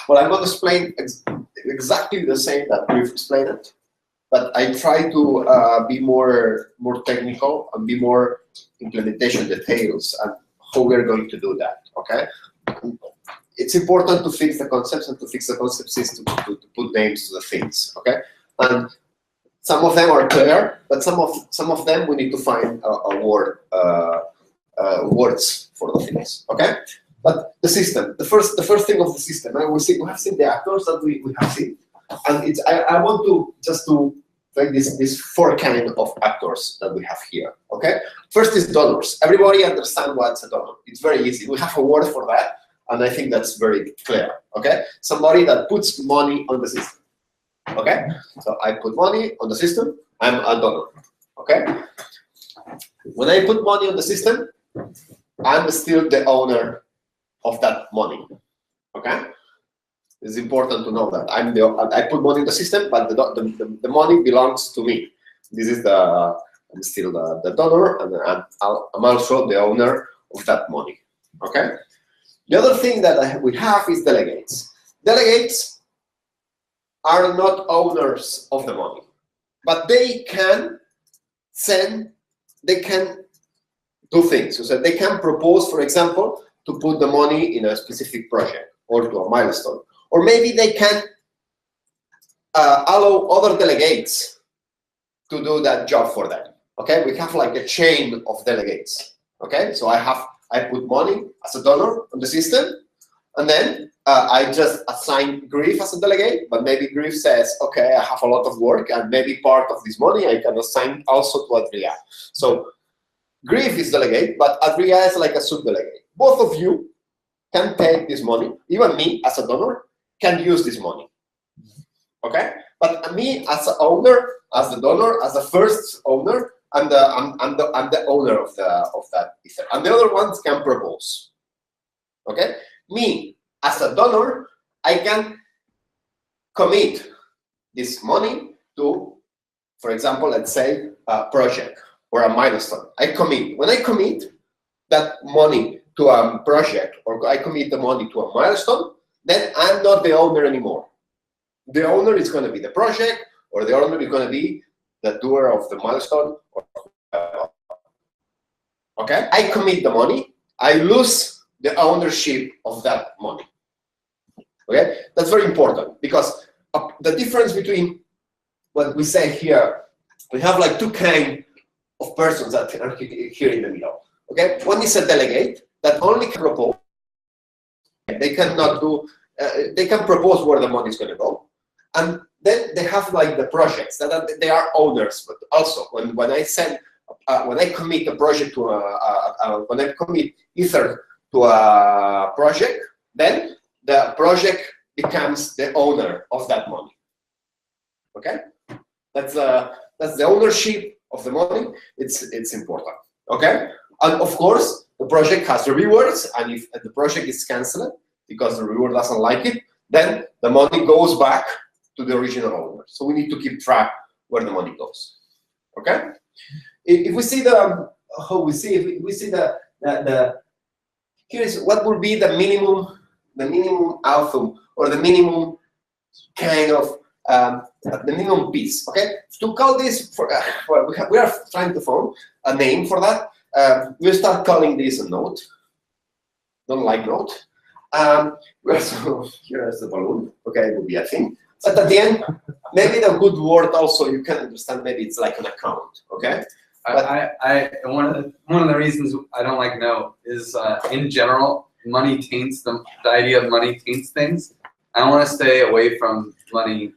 Well, I'm going to explain exactly the same that we've explained it, but I try to be more technical and be more implementation details and how we're going to do that. Okay, it's important to fix the concepts, and to fix the concepts is to put names to the things. Okay, and some of them are clear, but some of them we need to find words for the things. Okay. But the system, the first thing of the system, and we have seen the actors that we have seen, and I want to just to take this 4 kind of actors that we have here. Okay, first is donors. Everybody understand what's a donor. It's very easy. We have a word for that, and I think that's very clear. Okay, somebody that puts money on the system. Okay, so I put money on the system. I'm a donor. Okay, when I put money on the system, I'm still the owner of that money. Okay, it's important to know that I put money in the system, but the money belongs to me. This is I'm still the donor, and I'm also the owner of that money. Okay. The other thing that we have is delegates. Delegates are not owners of the money, but they can do things. So they can propose, for example, to put the money in a specific project or to a milestone. Or maybe they can allow other delegates to do that job for them. Okay, we have like a chain of delegates. Okay, so I put money as a donor on the system, and then I just assign Griff as a delegate, but maybe Griff says, okay, I have a lot of work, and maybe part of this money I can assign also to Adria. So Griff is delegate, but Adria is like a sub-delegate. Both of you can take this money. Even me as a donor can use this money. Okay, but me as the owner, as the donor, as the first owner, I'm the owner of that ether, and the other ones can propose. Okay, me as a donor, I can commit this money to, for example, let's say a project or a milestone. I commit. When I commit that money to a project, or I commit the money to a milestone, then I'm not the owner anymore. The owner is going to be the project, or the owner is going to be the doer of the milestone. Okay, I commit the money, I lose the ownership of that money. Okay, that's very important, because the difference between what we say here, we have like 2 kinds of persons that are here in the middle. Okay, one is a delegate that only can propose. They cannot do. They can propose where the money is going to go, and then they have like the projects that they are owners. But also, when I commit a project to when I commit ether to a project, then the project becomes the owner of that money. Okay, that's the ownership of the money. It's important. Okay, and of course the project has reviewers, and if the project is cancelled because the reviewer doesn't like it, then the money goes back to the original owner. So we need to keep track where the money goes. Okay, if we see the here is what would be the minimum outcome, or the minimum kind of the minimum piece. Okay, to call this for well, we are trying to find a name for that. We'll start calling this a note. Don't like note. So here's the balloon. Okay, it would be a thing. But at the end, maybe the good word also you can understand. Maybe it's like an account. Okay. One of the reasons I don't like no is in general, money taints the idea of money taints things. I want to stay away from money,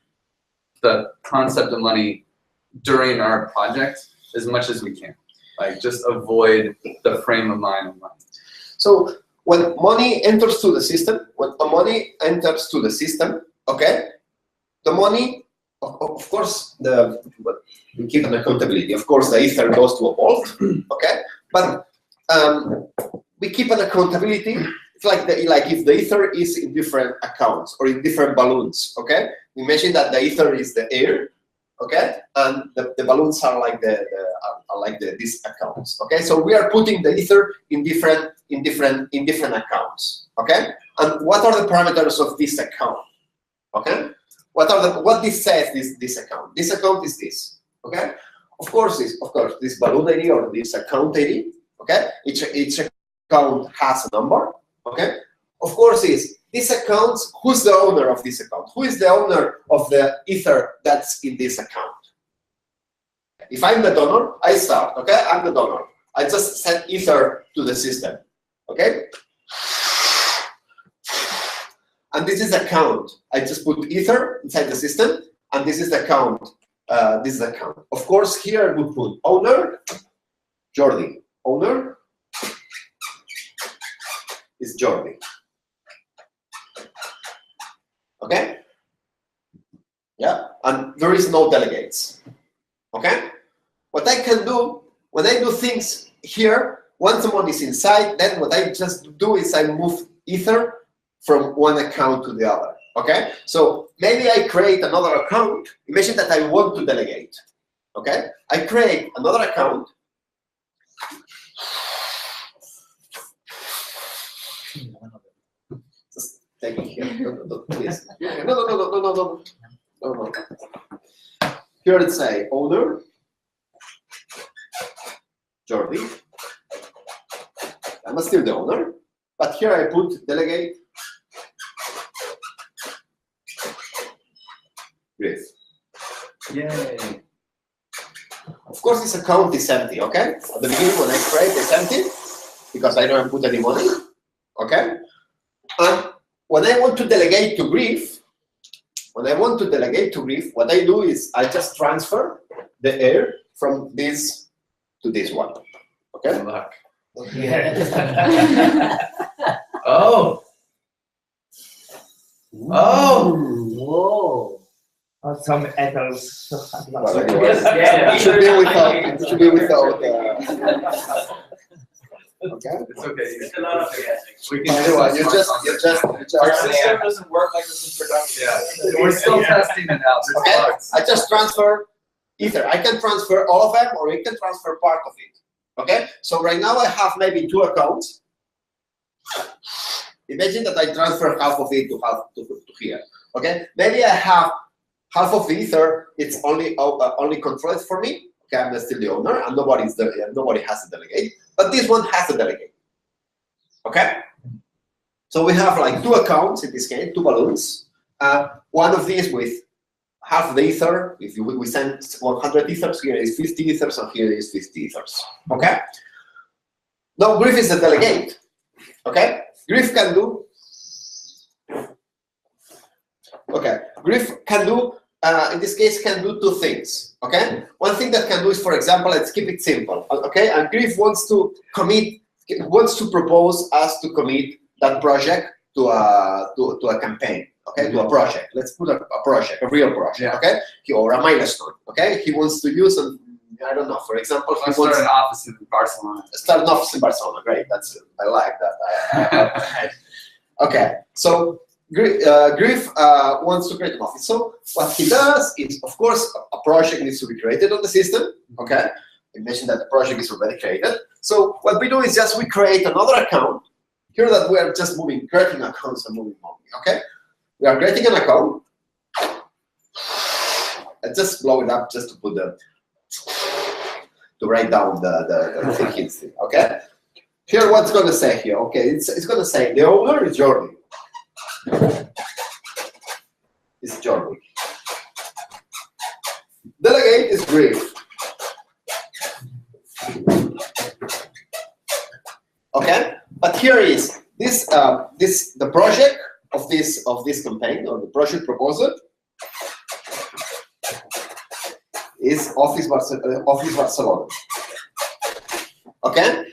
the concept of money during our project as much as we can. Like, just avoid the frame of mind of money. So when money enters to the system, okay, the money, of course, we keep an accountability. Of course, the ether goes to a vault, okay, but we keep an accountability. It's like if the ether is in different accounts or in different balloons, okay. Imagine that the ether is the air, okay, and the balloons are like these accounts, okay. So we are putting the ether in different accounts, okay. And what are the parameters of this account, okay? What this says this account? This account is this, okay. Of course, this balloon ID or this account ID, okay. Each account has a number, okay. Of course, this account, who's the owner of this account? Who is the owner of the ether that's in this account? If I'm the donor, I start, okay? I'm the donor. I just send ether to the system, okay? And this is account. I just put ether inside the system, and this is the account. This is the account. Of course, here I would put owner, Jordi. Owner is Jordi. Okay? Yeah, and there is no delegates. Okay? What I can do, when I do things here, once someone is inside, then what I just do is I move ether from one account to the other. Okay? So maybe I create another account. Imagine that I want to delegate. Okay? I create another account. Just take it here. No, please. No. Here let's say owner, Jordi. I'm still the owner, but here I put delegate Giveth. Yay. Of course, this account is empty, okay? At the beginning, when I create, it's empty because I don't put any money, okay? And when I want to delegate to Giveth, what I do is I just transfer the air from this to this one, okay? Good luck. Yeah. Oh. Oh. Whoa. Oh, some ethers. Well, anyway, Yeah. it should be without. It should be without. Okay. It's okay. It's a lot of guessing. We can Anyway, you just. Our system doesn't work like this in production. Yeah. We're still testing it out. There's Okay. bugs. I just transfer ether. I can transfer all of them, or I can transfer part of it. Okay. So right now I have maybe 2 accounts. Imagine that I transfer half of it to here. Okay. Maybe I have half of the ether. It's only controlled for me. Okay. I'm still the owner, and nobody has a delegate. But this one has a delegate. Okay. So we have like 2 accounts in this case, 2 balloons. One of these with half the ether. If we send 100 ethers, here is 50 ethers, and here is 50 ethers. Okay. Now Giveth is the delegate. Okay. Giveth can do. Okay. Giveth can do. In this case, can do 2 things. Okay. One thing that can do is, for example, let's keep it simple. Okay. And Giveth wants to commit. Wants to propose us to commit that project to a campaign. Okay, to a project. Let's put a project, a real project. Yeah. Okay, or a milestone. Okay, he wants to use an, I don't know. For example, he Let's wants start an office in Barcelona. start an office in Barcelona. Great, I like that. Okay, so Giveth wants to create an office. So what he does is, of course, a project needs to be created on the system. Okay, I mentioned that the project is already created. So what we do is just we create another account. Here that we are just creating accounts and moving money. Okay, we are creating an account. I just blow it up just to put to write down the thinking. Okay, here what's going to say here? Okay, it's going to say the owner is Jordi. It's Jordi. Delegate is Giveth. Okay, but here is this the project of this campaign, or the project proposal is Office Barcelona. Okay,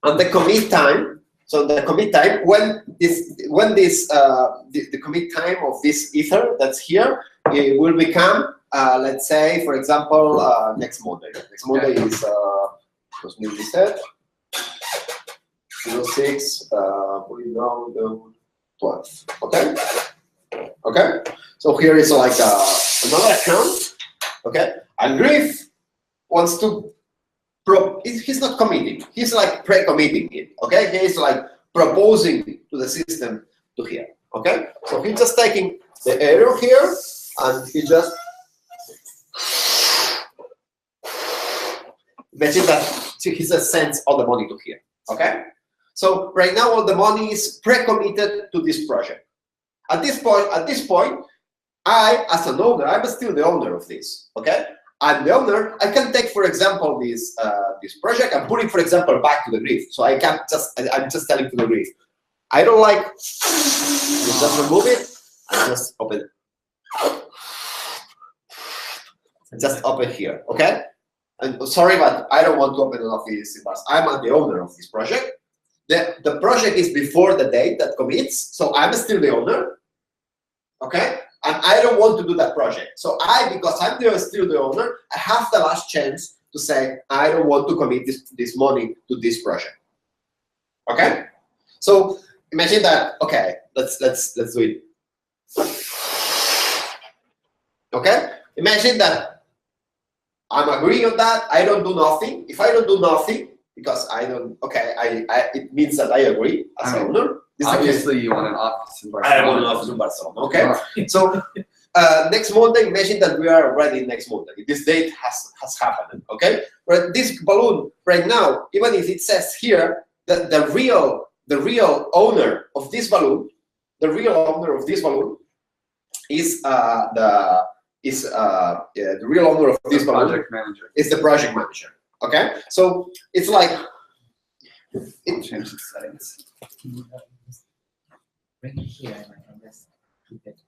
and the commit time. So the commit time the commit time of this ether that's here, it will become let's say, for example, next Monday. Next Monday is was maybe said 06 the 12th. Okay. Okay. So here is like another account. Okay, and Griff wants to he's not committing. He's like pre-committing it. Okay, he's like proposing to the system to here. Okay, so he's just taking the error here and he just imagine that he just sends all the money to here. Okay, so right now all the money is pre-committed to this project. At this point, I, as an owner, I'm still the owner of this. Okay, I'm the owner. I can take, for example, this this project and put it, for example, back to the Griff. So I'm just telling to the Griff, I don't like. You just remove it and just open it. Just open here, okay? And sorry, but I don't want to open an office in Barcelona. I'm the owner of this project. The project is before the date that commits, so I'm still the owner, okay? And I don't want to do that project. So because I'm still the owner, I have the last chance to say, I don't want to commit this money to this project, okay? So imagine that, okay, let's do it. Okay, imagine that I'm agreeing on that. I don't do nothing. If I don't do nothing, because I don't, okay, it means that I agree as an owner. Obviously, you want an office in Barcelona. I want an office in Barcelona. Okay, so next Monday, imagine that we are ready next Monday. This date has happened. Okay, but this balloon right now, even if it says here that the real owner of this balloon, is the real owner of this balloon. Project manager. Is the project manager. Okay, so it's like it Change the settings. Bring it here and I can just keep it.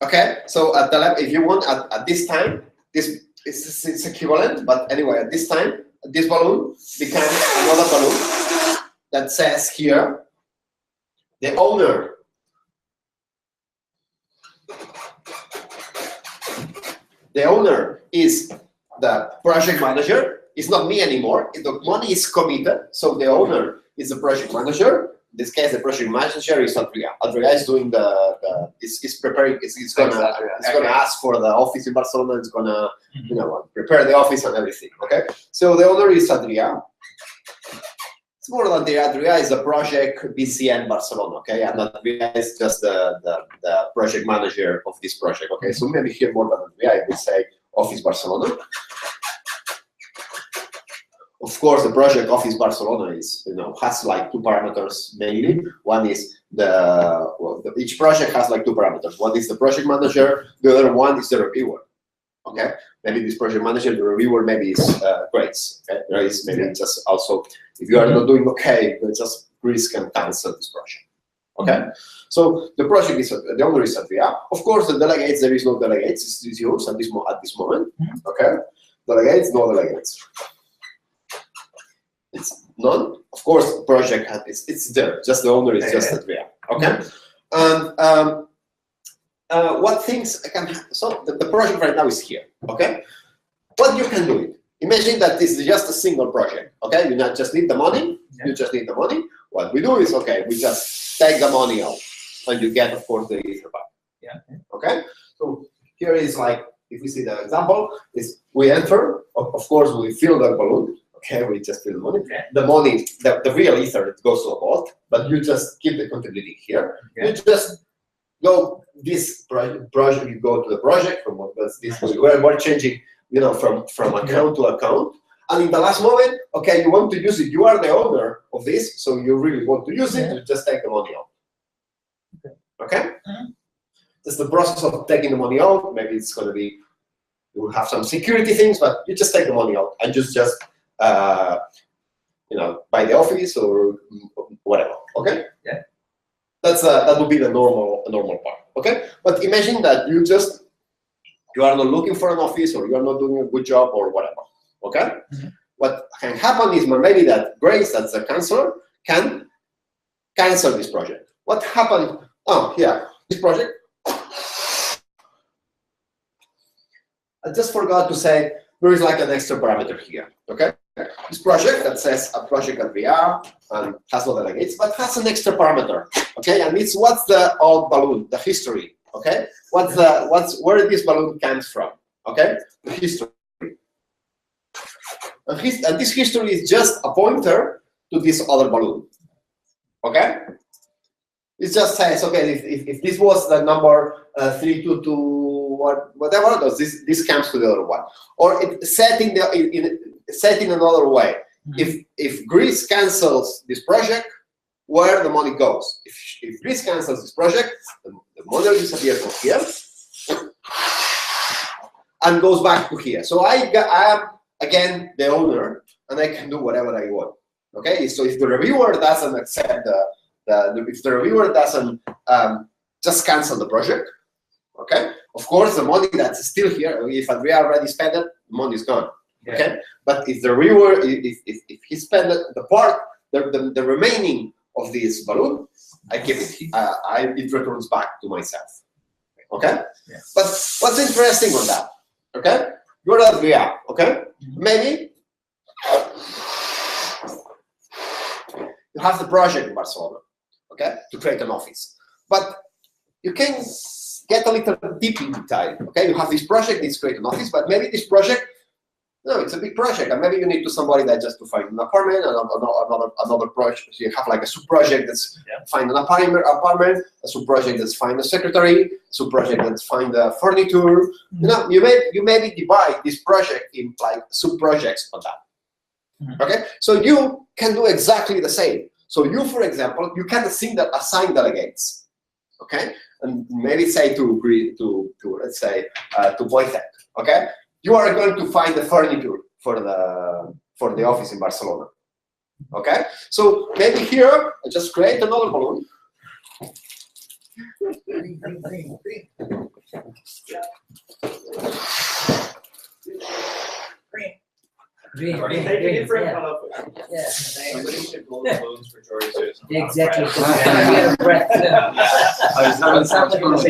Okay, so at the left, if you want, at this time, it's equivalent, but anyway, at this time, this balloon becomes another balloon that says here, the owner. The owner is the project manager. It's not me anymore. The money is committed, so the owner is the project manager. In this case, the project manager is Adria. Adria is doing is preparing. It's gonna ask for the office in Barcelona. It's gonna prepare the office and everything. Okay, so the owner is Adria. It's more than the Adria is a project BCN Barcelona. Okay, and Adria is just the project manager of this project. Okay, so maybe here more than Adria, I would say Office Barcelona. Of course, the project Office Barcelona is, has like two parameters mainly. One is each project has like two parameters. One is the project manager. The other one is the reviewer. Okay, maybe this project manager, the reviewer, maybe is grades. Okay, there is maybe just also if you are not doing okay, you just risk and cancel this project. Okay, so the project is the owner is Adria. Of course, the delegates, there is no delegates. It's yours at this moment. Okay, delegates, no delegates. It's none. Of course, the project it's there. Just the owner is just Adria. Okay, and what things can so the project right now is here. Okay, what you can do it. Imagine that this is just a single project. Okay, you not just need the money. You just need the money. What we do is we just take the money out, and you get, of course, the ether back. Yeah. Okay. So here is like if we see the example is we enter. Of course, we fill the balloon. Okay, we just fill the money. Okay. The money, the real ether, it goes to a vault, but you just keep the contability here. Okay. You just go this project. You go to the project from what was this. We're changing, from account to account. And in the last moment, okay, you want to use it. You are the owner of this, so you really want to use it. You just take the money out. Okay. That's the process of taking the money out. Maybe it's going to be you will have some security things, but you just take the money out and just buy the office or whatever. Okay. Yeah. That would be the normal part. Okay. But imagine that you are not looking for an office or you are not doing a good job or whatever. Okay. What can happen is maybe that Grace, that's the counselor, can cancel this project. What happened? Oh, yeah, this project. I just forgot to say there is like an extra parameter here. Okay. This project that says a project that we are and has no delegates, but has an extra parameter. Okay, and it's what's the old balloon, the history. Okay, what's where this balloon comes from. Okay, the history. And this history is just a pointer to this other balloon. Okay? It just says, okay, if this was the number 322, whatever, this comes to the other one. Or it's set in another way. If Greece cancels this project, where the money goes? If Greece cancels this project, the money disappears from here and goes back to here. So I am again the owner, and I can do whatever I want. Okay, so if the reviewer doesn't accept if the reviewer doesn't just cancel the project, okay, of course the money that's still here, if Andrea already spent it, the money is gone. Yeah. Okay, but if the reviewer, if he spent the part, the remaining of this balloon, I keep it. It returns back to myself. Okay, yeah. But what's interesting on that? Okay, you're Andrea. Okay, maybe you have the project in Barcelona, okay, to create an office. But you can get a little deep in detail, okay? You have this project, it's create an office, but maybe this project, no, it's a big project, and maybe you need to somebody that just to find an apartment, and another project. So you have like a sub-project that's find an apartment, a sub-project that's find a secretary, a sub-project that's find a furniture. You know, you maybe divide this project in like sub-projects on that. Okay, so you can do exactly the same. So you, for example, you can assign delegates. Okay, and maybe say to let's say to Wojtek. Okay, you are going to find the furniture for the office in Barcelona. Okay, so maybe here I just create another balloon. Green, different color. Yeah. Somebody should blow the balloons for Jordi. Exactly.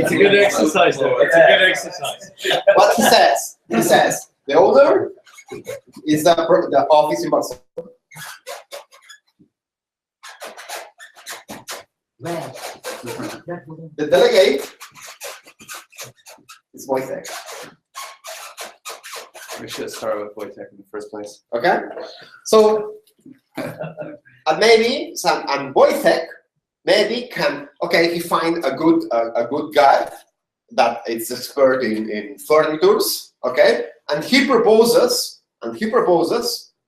It's a good exercise, though. It's a good exercise. What he says, the owner is the office in Barcelona. The delegate is Wojtek. We should start with Wojtek in the first place. Okay, so and maybe Wojtek maybe can he find a good guy that is expert in furnitures. Okay, and he proposes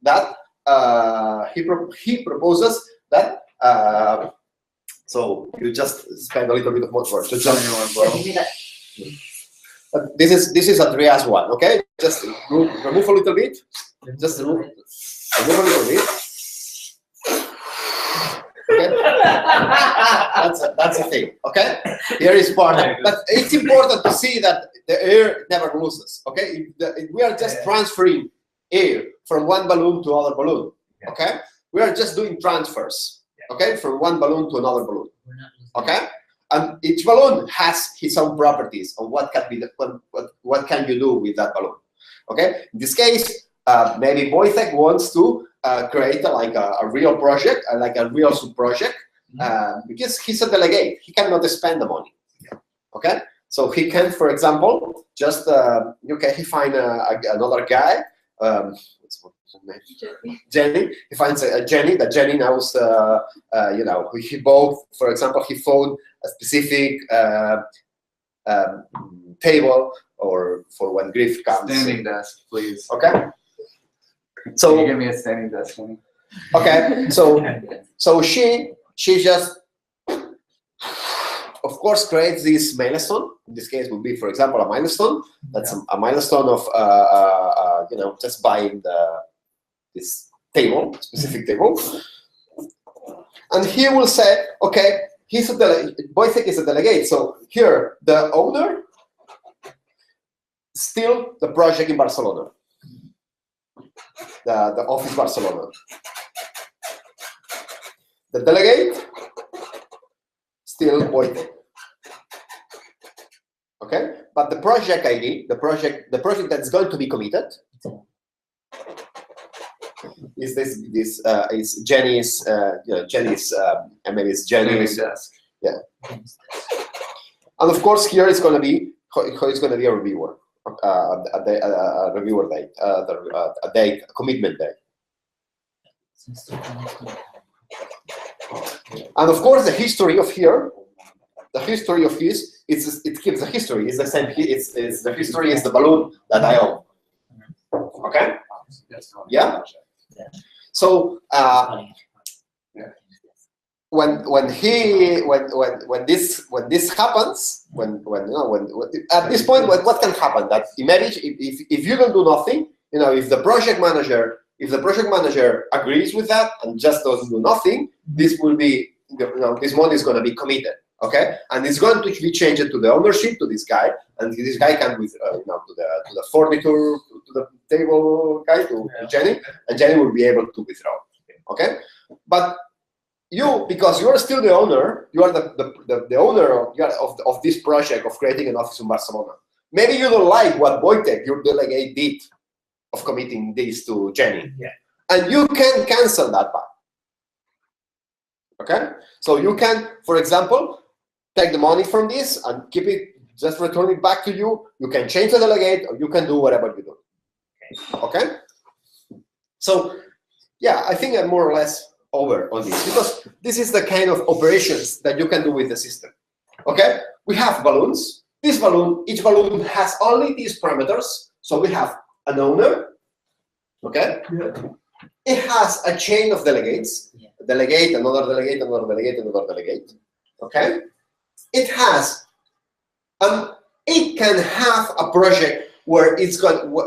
that so you just spend a little bit of more work. So this is Andrea's one, okay? Just remove a little bit. Just remove a little bit. Okay? That's a thing, okay? Here is part, but it's important to see that the air never loses, okay? We are just transferring air from one balloon to another balloon, okay? We are just doing transfers, okay, from one balloon to another balloon, okay? And each balloon has its own properties on what can you do with that balloon. Okay. In this case, maybe Wojtek wants to create a real project, like a real sub-project, because he's a delegate. He cannot spend the money. Okay. So he can, for example, just he find another guy. What's his name? Jenny. He finds a Jenny. That Jenny knows. He both, for example, he found a specific table or for when grief comes. Standing desk, please. Okay. So can you give me a standing desk, Jenny? Okay. So she just, of course, creates this milestone. In this case, would be, for example, a milestone. That's a milestone of just buying this table, specific table. And he will say, okay, Wojtek is a delegate. So here, the owner, still the project in Barcelona, the office Barcelona. The delegate, still Wojtek. Okay, but the project ID, the project that's going to be committed, is Jenny's Jenny's and maybe it's Jenny's desk. yeah. And of course here it's going to be a reviewer, a reviewer date, a date, a commitment date. And of course the history of here, the history of this, it keeps the history. It's the same. It's the history is the balloon that I own. Okay. Yeah. Funny. So when this happens, at this point, what can happen? That imagine if you don't do nothing, if the project manager agrees with that and just doesn't do nothing, this will be this money is going to be committed. Okay, and it's going to be changed to the ownership to this guy, and this guy can with to the furniture, to the table guy, to Jenny, and Jenny will be able to withdraw. Okay, but you, because you are still the owner, you are the owner of this project of creating an office in Barcelona. Maybe you don't like what Wojtek, your delegate, did of committing this to Jenny, and you can cancel that back. Okay, so you can, for example, take the money from this and keep it, just return it back to you. You can change the delegate, or you can do whatever you do. Okay, so yeah, I think I'm more or less over on this, because this is the kind of operations that you can do with the system. Okay, we have balloons. Each balloon has only these parameters. So we have an owner. Okay, it has a chain of delegates. A delegate, another delegate, another delegate, another delegate. Okay, it has it can have a project where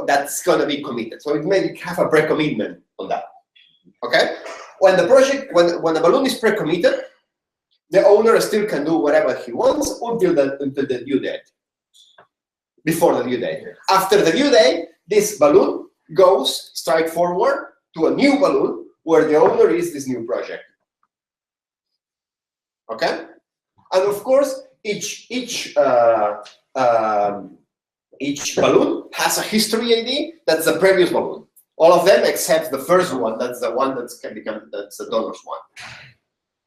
that's going to be committed. So it may have a pre-commitment on that. Okay, when the project, when the balloon is pre-committed, the owner still can do whatever he wants until the due date. Before the due date. After the due date, this balloon goes straight forward to a new balloon where the owner is this new project. Okay, and of course each balloon has a history ID that's the previous balloon. All of them except the first one, that's the one that's the donor's one.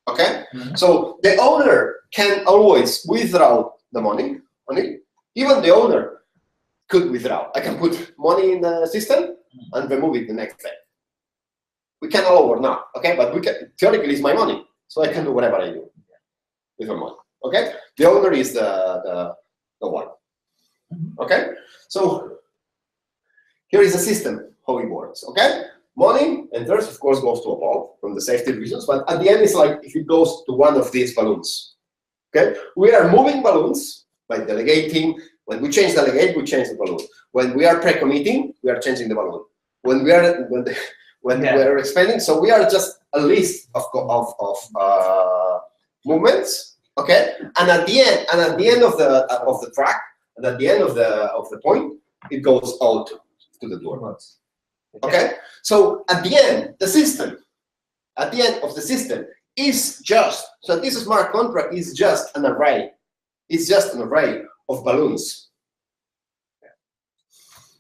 Okay? So the owner can always withdraw the money. Even the owner could withdraw. I can put money in the system and remove it the next day. We can all or not, okay? But we can, theoretically, it's my money, so I can do whatever I do with my money. Okay? The owner is the one. Okay? So here is the system, how it works. Okay? Money enters, of course, goes to a vault from the safety reasons, but at the end, it's like if it goes to one of these balloons. Okay? We are moving balloons by delegating. When we change delegate, we change the balloon. When we are pre-committing, we are changing the balloon. When we are we are expanding, so we are just a list of movements. Okay? And at the end of the track, and at the end of the point, it goes out to the door. Okay, so at the end, the system is just, so this smart contract is just an array. It's just an array of balloons.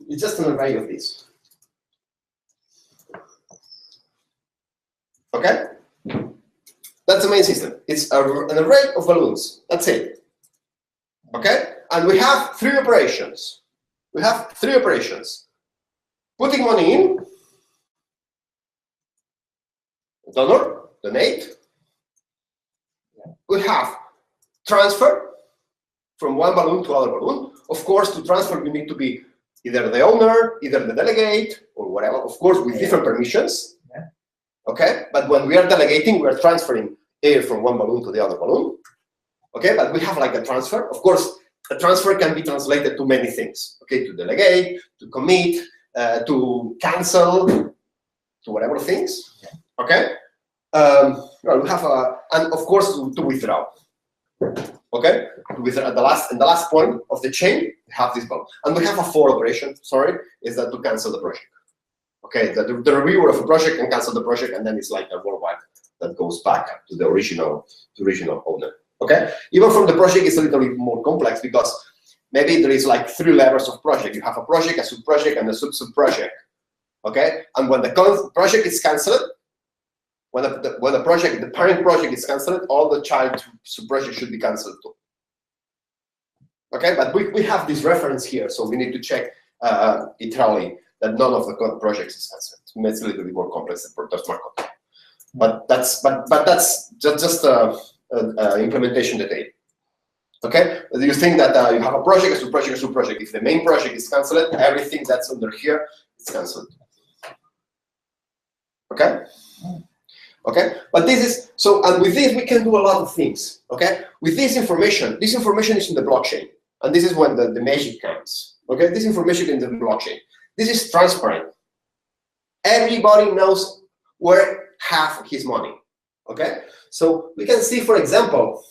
It's just an array of these. Okay, that's the main system. It's an array of balloons. That's it. Okay, and we have three operations. Putting money in, donor, donate. We have transfer from one balloon to other balloon. Of course, to transfer, you need to be either the owner, either the delegate, or whatever. Of course, with different permissions. Okay, but when we are delegating, we are transferring air from one balloon to the other balloon. Okay, but we have like a transfer. Of course, a transfer can be translated to many things. Okay, to delegate, to commit, to cancel, to whatever things. Okay. Well, we have and of course to withdraw. Okay, to withdraw at the last point of the chain, we have this balloon, and we have a fourth operation. Sorry, is that to cancel the project. Okay, the reviewer of a project can cancel the project, and then it's like a worldwide that goes back to the original owner. Okay, even from the project, it's a little bit more complex because maybe there is like 3 levels of project. You have a project, a sub-project, and a sub-sub-project. Okay, and when the project is cancelled, when the parent project is cancelled, all the child project should be cancelled too. Okay, but we have this reference here, so we need to check literally that none of the projects is cancelled. It's a little bit more complex than the smart contract. But that's just implementation detail. Okay, you think that you have a project, a sub-project, a sub-project. If the main project is cancelled, everything that's under here is cancelled. Okay. Okay, but this is so, and with this we can do a lot of things. Okay, with this information is in the blockchain, and this is when the magic comes. Okay, this information in the blockchain. This is transparent. Everybody knows where half his money. Okay, so we can see, for example,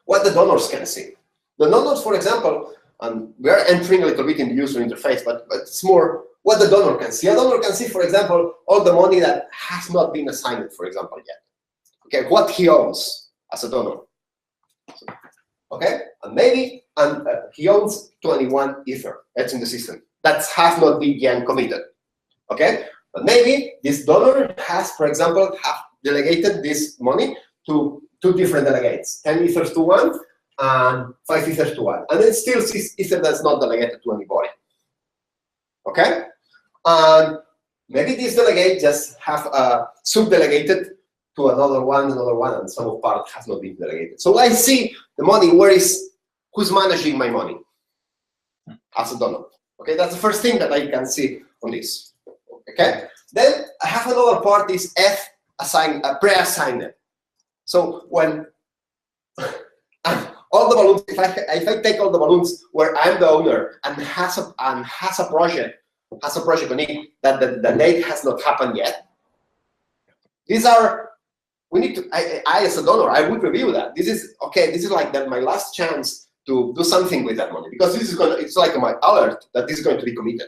what the donors can see. The donors, for example, and we are entering a little bit in the user interface, but it's more what the donor can see. A donor can see, for example, all the money that has not been assigned, for example, yet. Okay, what he owns as a donor. Okay, and maybe he owns 21 Ether. That's in the system. That has not been yet committed. Okay, but maybe this donor has, for example, have delegated this money to 2 different delegates, 10 Ethers to one and 5 Ethers to one, and then still 6 Ether that's not delegated to anybody. Okay, and maybe this delegate just have sub-delegated to another one, and some of part has not been delegated. So I see the money. Who's managing my money as a donor? Okay, that's the first thing that I can see on this. Okay, then I have another part is F pre-assigned. So when all the balloons, if I take all the balloons where I'm the owner and has a project on it that the date has not happened yet, these are, we need to, I as a donor, I would review that. This is okay. This is like my last chance to do something with that money, because this is it's like my alert that this is going to be committed.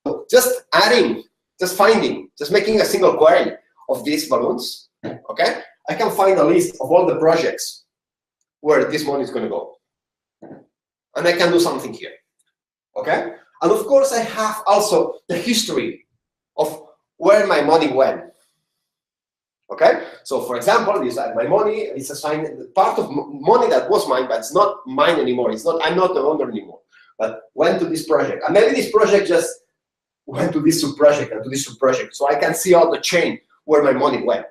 So just adding, just finding, just making a single query of these balloons. Okay, I can find a list of all the projects where this money is going to go, and I can do something here. Okay, and of course I have also the history of where my money went. Okay, so for example, this my money is assigned part of money that was mine, but it's not mine anymore. It's not, I'm not the owner anymore, but went to this project, and maybe this project just went to this sub-project and to this sub-project. So I can see all the chain where my money went.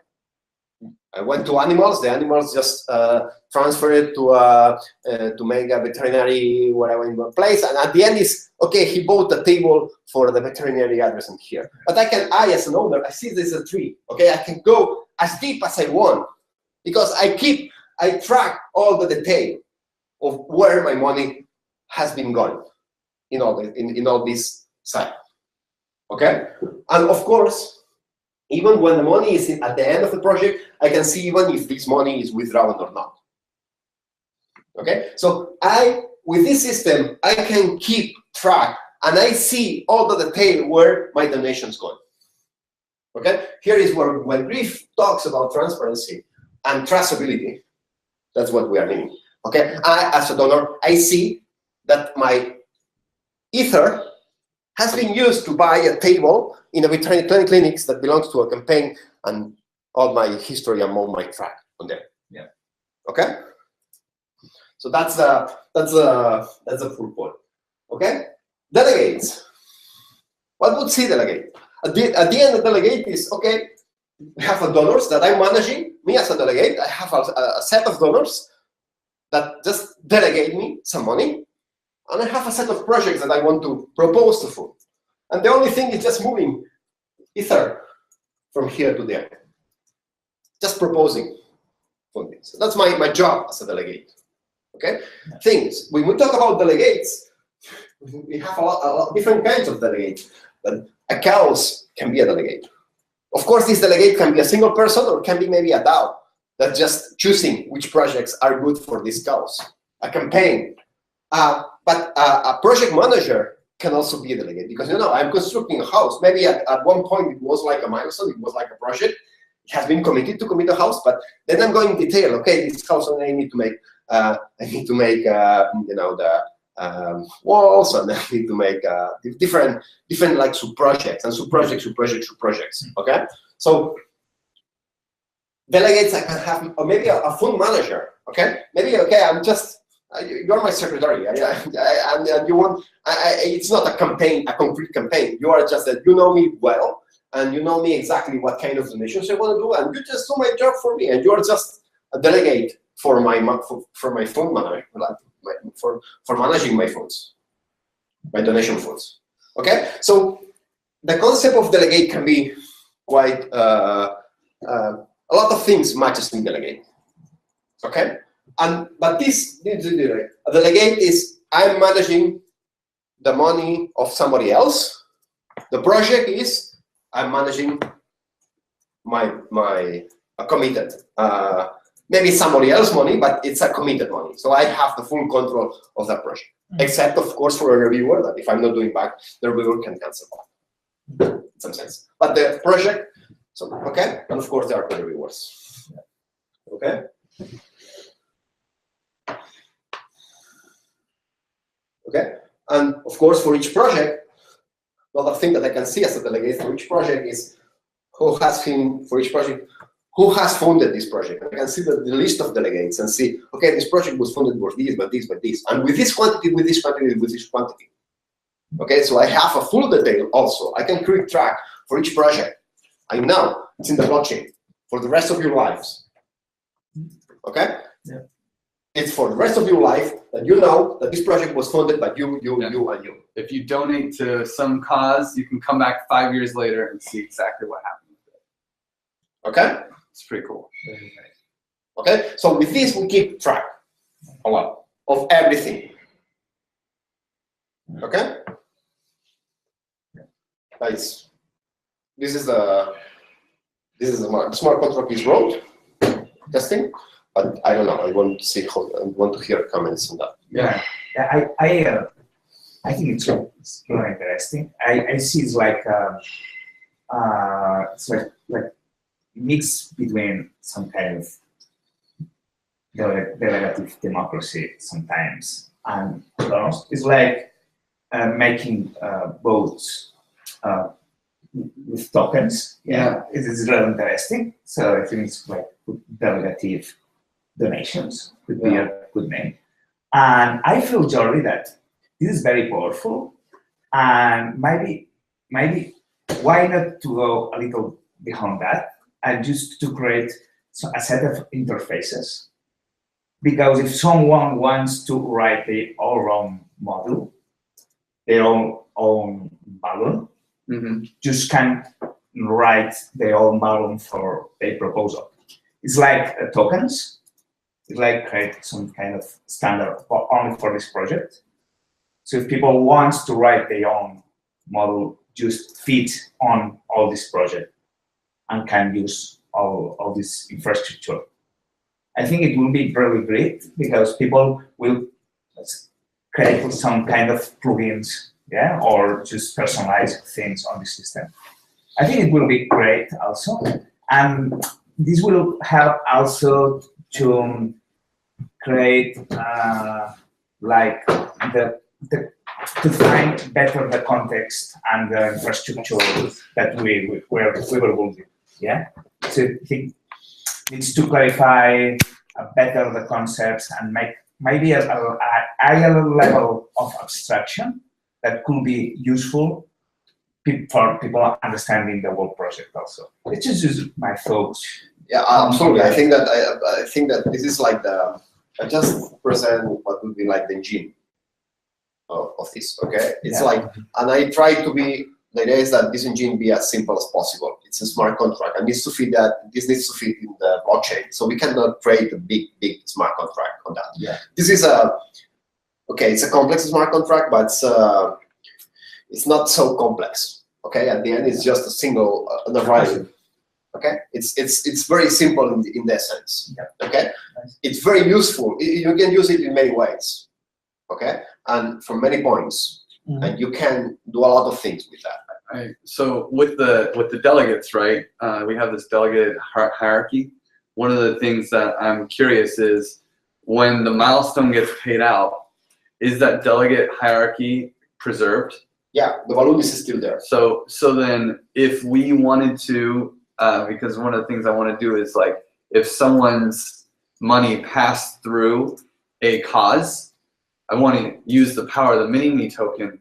I went to animals. The animals just transferred it to make a veterinary whatever in one place, and at the end is okay. He bought a table for the veterinary address in here. But I as an owner, I see there's a tree. Okay, I can go as deep as I want because I track all the detail of where my money has been going in all this site. Okay, and of course, even when the money is at the end of the project, I can see even if this money is withdrawn or not. Okay, so with this system, I can keep track and I see all the detail where my donations go. Okay, here is where when Griff talks about transparency and traceability, that's what we are meaning. Okay, as a donor, I see that my Ether has been used to buy a table in a veterinary clinics that belongs to a campaign, and all my history and all my track on there. Yeah. Okay. So that's a full point. Okay. Delegates. What would see delegate? At the end, the delegate is okay. We have a donors that I'm managing. Me as a delegate, I have a set of donors that just delegate me some money. And I have a set of projects that I want to propose to fund. And the only thing is just moving Ether from here to there. Just proposing funding. So that's my job as a delegate. Okay? Things. When we talk about delegates, we have a lot of different kinds of delegates. But a cause can be a delegate. Of course, this delegate can be a single person or can be maybe a DAO that's just choosing which projects are good for this cause. A campaign. But a project manager can also be a delegate because, you know, I'm constructing a house. Maybe at one point it was like a milestone, it was like a project. It has been committed to commit a house, but then I'm going in detail. Okay, this house I need to make. You know, walls, and I need to make different like sub-projects and sub-projects. Okay, so delegates I can have, or maybe a fund manager. Okay, maybe I'm just you're my secretary, and you want. It's not a campaign, a concrete campaign. You are just that you know me well, and you know me exactly what kind of donations I want to do, and you just do my job for me, and you are just a delegate for my fund manager, for managing my funds, my donation funds. Okay, so the concept of delegate can be quite a lot of things matches in delegate. Okay, but this a delegate is I'm managing the money of somebody else. The project is I'm managing my committed. Maybe somebody else's money, but it's a committed money. So I have the full control of that project. Except, of course, for a reviewer, that if I'm not doing back, the reviewer can cancel in some sense. But the project, so okay, and of course there are the reviewers. Okay. Okay, and of course for each project, another thing that I can see as a delegate for each project is who has who has funded this project. I can see the list of delegates and see, okay, this project was funded for this, but this, but this, and with this quantity, with this quantity, with this quantity. Okay, so I have a full detail also. I can keep track for each project. I know it's in the blockchain for the rest of your lives. Okay? Yeah. It's for the rest of your life that you know that this project was funded by you, and you. If you donate to some cause, you can come back 5 years later and see exactly what happened with it. Okay? It's pretty cool. Okay? So with this, we keep track a lot of everything. Okay? Nice. This is the smart contract is wrote testing, but I don't know. I want to see how. I want to hear comments on that. Yeah. I think it's very interesting. I see it's like mix between some kind of delegative democracy sometimes, and it's like making votes with tokens. Yeah, it is really interesting. So I think it's like delegative donations could be a good name. And I feel, Jordi, that this is very powerful, and maybe why not to go a little beyond that and just to create a set of interfaces? Because if someone wants to write their own model, their own balloon, just can write their own balloon for a proposal. It's like tokens. It's like create some kind of standard only for this project. So if people want to write their own model, just fit on all this project and can use all this infrastructure. I think it will be really great because people will create some kind of plugins, or just personalize things on the system. I think it will be great also, and this will help also to create to find better the context and the infrastructure that we were building. Yeah, so I think needs to clarify better the concepts and make maybe a higher level of abstraction that could be useful for people understanding the whole project also. It's just my thoughts. Yeah, absolutely. I think that this is like I just present what would be like the engine of this. Okay, it's like, and I try to be. The idea is that this engine be as simple as possible. It's a smart contract, and needs to fit that. This needs to fit in the blockchain, so we cannot create a big smart contract on that. Yeah. This is it's a complex smart contract, but it's not so complex. Okay, at the end, it's just a single value. Okay, it's very simple in that sense. Yeah. Okay, it's very useful. You can use it in many ways. Okay, and from many points. And you can do a lot of things with that. Right. So with the delegates, right? We have this delegate hierarchy. One of the things that I'm curious is when the milestone gets paid out, is that delegate hierarchy preserved? Yeah, the balloon is still there. So then if we wanted to, because one of the things I want to do is like, if someone's money passed through a cause, I want to use the power of the mini-me token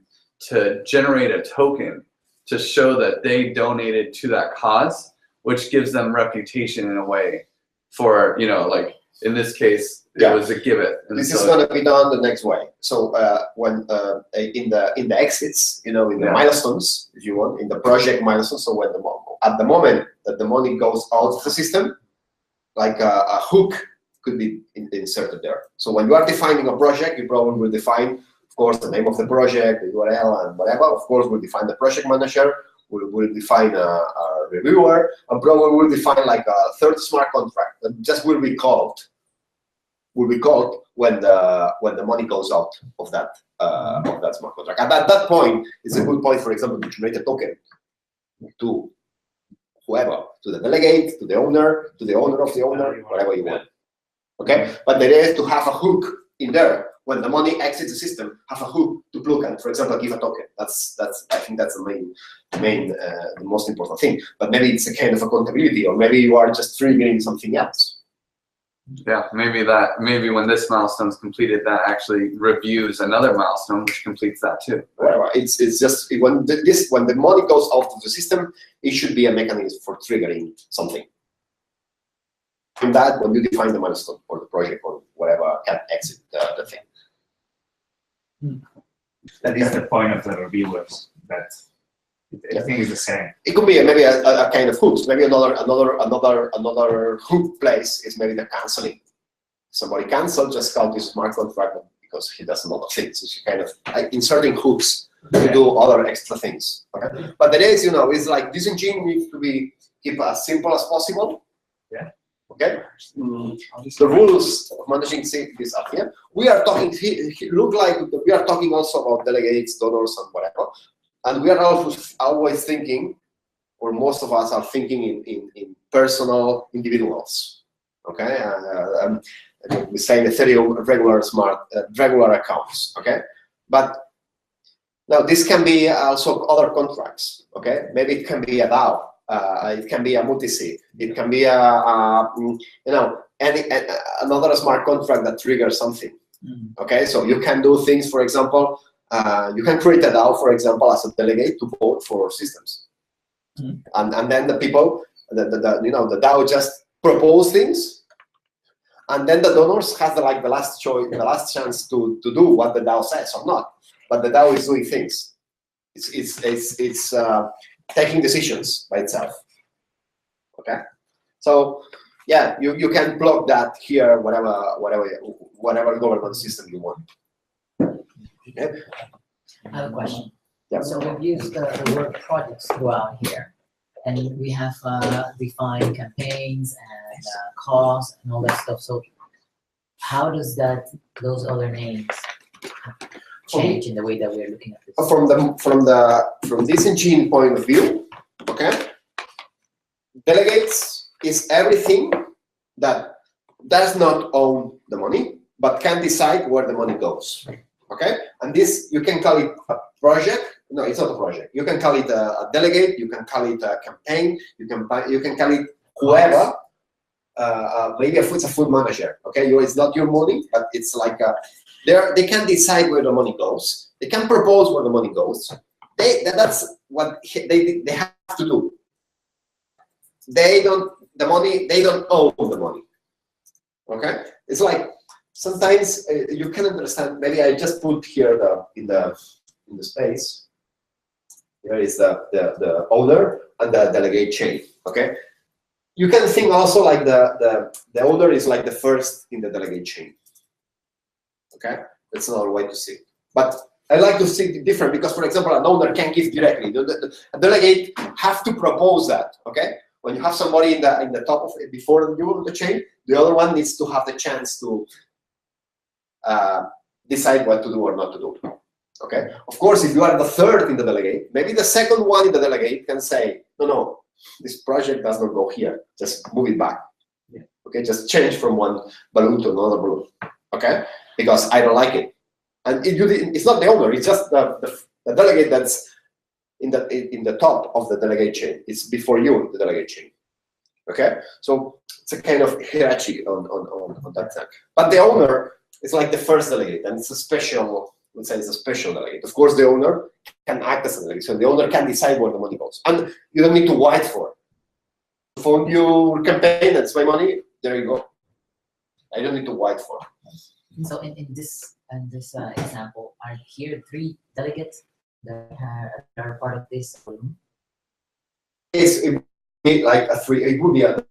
to generate a token to show that they donated to that cause, which gives them reputation in a way for, you know, like in this case, it was a Giveth. This is going to be done the next way. So when in the exits, you know, in the milestones, if you want, in the project milestones. So when at the moment that the money goes out of the system, like a hook could be inserted there. So when you are defining a project, you probably will define, of course, the name of the project, the URL, and whatever. Of course, we'll define the project manager. We'll define a reviewer, and probably we'll define like a third smart contract that just will be called when the money goes out of that smart contract. And at that point, it's a good point, for example, to generate a token to whoever, to the delegate, to the owner of the owner, whatever you want. Okay, but the idea is to have a hook in there. When the money exits the system, have a hook to plug and, for example, give a token. That's I think that's the the most important thing. But maybe it's a kind of accountability, or maybe you are just triggering something else. Yeah, maybe when this milestone is completed, that actually reviews another milestone which completes that too. Whatever. It's just when the money goes out of the system, it should be a mechanism for triggering something. And that when you define the milestone or the project or whatever can exit the thing. That is the point of the reviewers. That everything is the same. It could be maybe a kind of hooks. Maybe another hook place is maybe the canceling. Somebody cancel, just call this smart contract because he doesn't know the things. So she kind of like inserting hooks to do other extra things. Okay? But the idea is, you know, it's like this engine needs to be keep as simple as possible. Yeah. Okay. The rules of managing this up here. We are talking. Look like we are talking also about delegates, donors, and whatever. And we are always thinking, or most of us are thinking in personal individuals. Okay. We say Ethereum regular accounts. Okay. But now this can be also other contracts. Okay. Maybe it can be a DAO. It can be a multi-sig. It can be another smart contract that triggers something. Okay, so you can do things. For example, you can create a DAO, for example, as a delegate to vote for systems, and then the people, the DAO just propose things, and then the donors has the last choice, the last chance to do what the DAO says or not. But the DAO is doing things. It's taking decisions by itself. Okay, so yeah, you can plug that here, whatever governance system you want. Okay. I have a question. Yeah. So we've used the word projects throughout here, and we have defined campaigns and cause and all that stuff. So how does those other names change in the way that we're looking at this? From this engine point of view, okay, delegates is everything that does not own the money but can decide where the money goes. Okay, and this you can call it a project. No, it's not a project. You can call it a delegate. You can call it a campaign. You can call it whoever. Maybe it's a food manager. Okay, it's not your money, but it's like they can decide where the money goes. They can propose where the money goes. That's what they have to do. They don't own the money. Okay, it's like sometimes you can understand. Maybe I just put here in the space. Here is the owner and the delegate chain. Okay, you can think also like the owner is like the first in the delegate chain. Okay, that's another way to see it. But I like to see it different because, for example, an owner can give directly. A delegate have to propose that. Okay, when you have somebody in the top of it before you on the chain, the other one needs to have the chance to decide what to do or not to do. Okay. Of course, if you are the third in the delegate, maybe the second one in the delegate can say, no, this project does not go here. Just move it back. Okay, just change from one balloon to another balloon. Okay, because I don't like it. And it's not the owner, it's just the delegate that's in the top of the delegate chain. It's before you, the delegate chain. Okay? So it's a kind of hierarchy on that thing. But the owner is like the first delegate, and it's a special, let's say it's a special delegate. Of course, the owner can act as a delegate, so the owner can decide where the money goes. And you don't need to wait for it. Fund your campaign, that's my money, there you go. I don't need to wait for it. So in this example, are here 3 delegates that are part of this balloon? It would be like it would be an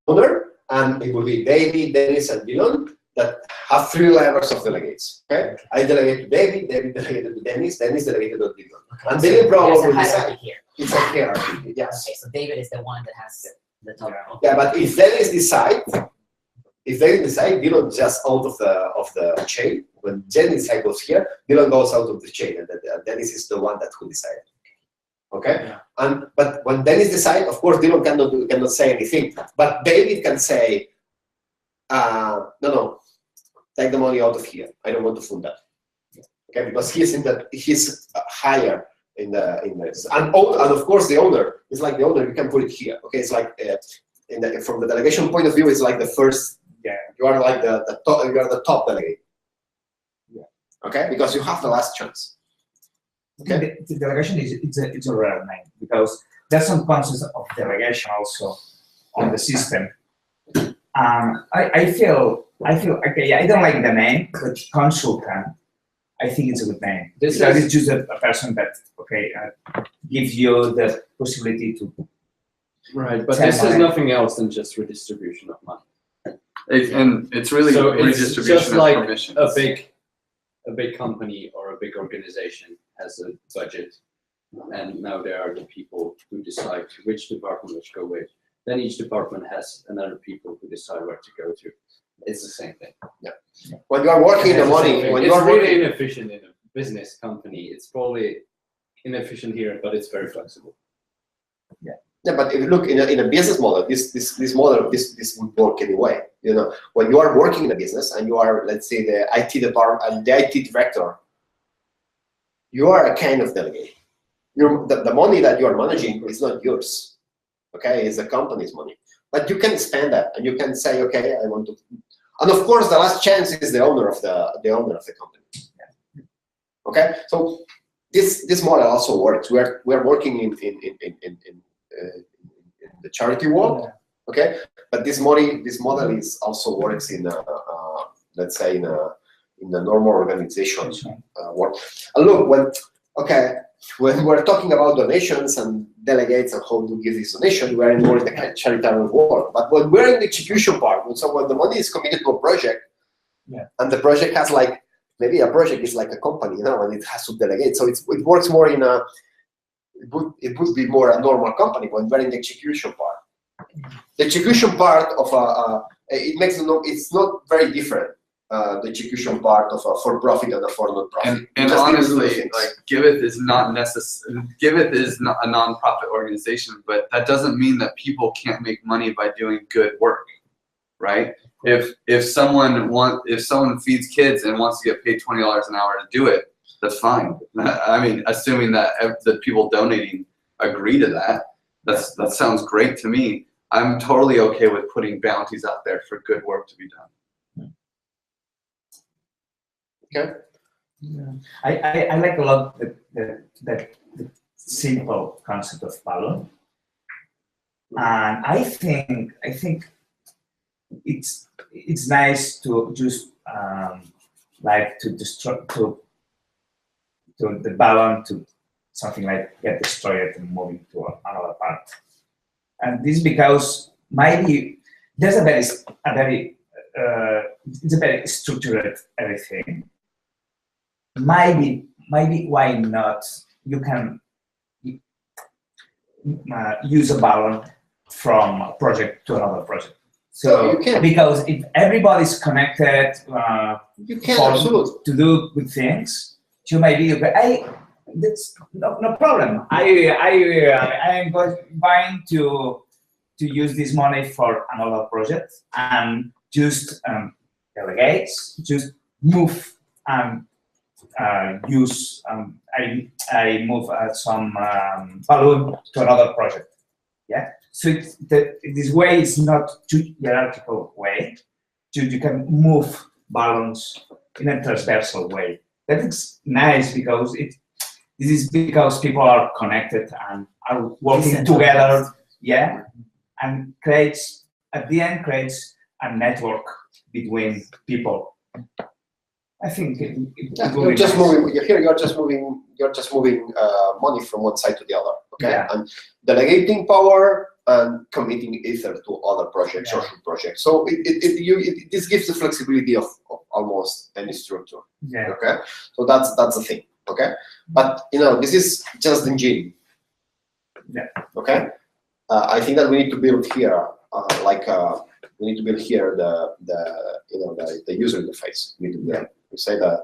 owner, and it will be David, Dennis, and Dylan that have 3 levels of delegates. Okay, I delegate to David, David delegated to Dennis, Dennis delegated to Dylan, and So Dylan probably there's a will hierarchy decide. here. It's a hierarchy, yes. Okay, so David is the one that has the top. Yeah, but if Dennis decide, Dylan just out of the chain. When Dennis goes here, Dylan goes out of the chain, and Dennis is the one that will decide. Okay, Yeah. But when Dennis decides, of course, Dylan cannot say anything. But David can say, no, take the money out of here. I don't want to fund that. Okay, because he's higher in this. And of course the owner is like the owner. You can put it here. Okay, it's like from the delegation point of view, it's like the first. Yeah. You are like the top. You are the top delegate. Yeah. Okay, because you have the last chance. Okay. The delegation it's a rare name because there's some concepts of delegation also on the system. I feel okay. I don't like the name, but consultant. I think it's a good name. It's just a person that gives you the possibility to. Right, but this is nothing else than just redistribution of money. And it's really So it's redistribution just of like permissions. a big company or a big organization has a budget, and now there are the people who decide to which department to go with. Then each department has another people who decide where to go to. It's the same thing. Yeah. When you are working the money, when you It's are really working, inefficient in a business company. It's probably inefficient here, but it's very flexible. yeah, but if you look in a business model, this model would work anyway. You know, when you are working in a business and you are, let's say, the IT department, the IT director, you are a kind of delegate. The money that you are managing is not yours. Okay, it's the company's money. But you can spend that, and you can say, okay, I want to. And of course, the last chance is the owner of the company. Okay, so this model also works. We are working in the charity world. Okay, but this model is also works in let's say in a normal organization world. And look, when we're talking about donations and delegates and how to give this donation, we're more in the charitable world. But when we're in the execution part, when the money is committed to a project, and the project has like, maybe a project is like a company, you know, and it has to delegate. So it works more in a, it would be more a normal company when we're in the execution part. The execution part of it's not very different. The execution part of a for-profit and a for-non-profit. And honestly, like Giveth is not a non-profit organization, but that doesn't mean that people can't make money by doing good work, right? If someone feeds kids and wants to get paid $20 an hour to do it, that's fine. I mean, assuming that the people donating agree to that, that sounds great to me. I'm totally okay with putting bounties out there for good work to be done. Okay. Yeah. I like a lot the simple concept of balloon, and I think it's nice to just like to the balloon to something like get destroyed and moving to another part, and this because maybe there's it's a very structured everything. Maybe why not? You can use a balloon from a project to another project. So you can. Because if everybody's connected, You can, absolutely. to do good things, you may be okay. That's no problem. I am going to use this money for another project and just delegates, just move use I move some balloon to another project. Yeah. So this way is not too hierarchical way. You can move balloons in a transversal way. That is nice because this is because people are connected and are working together. Yeah, and at the end creates a network between people. I think it will you're be just nice. moving. You're just moving money from one side to the other. Okay, Yeah. and delegating power and committing ether to other projects, Yeah. social projects. So this gives the flexibility of almost any structure. Yeah. Okay, so that's the thing. Okay, but this is just the engine. Yeah. Okay, I think that we need to build here, we need to build here the user interface. We say the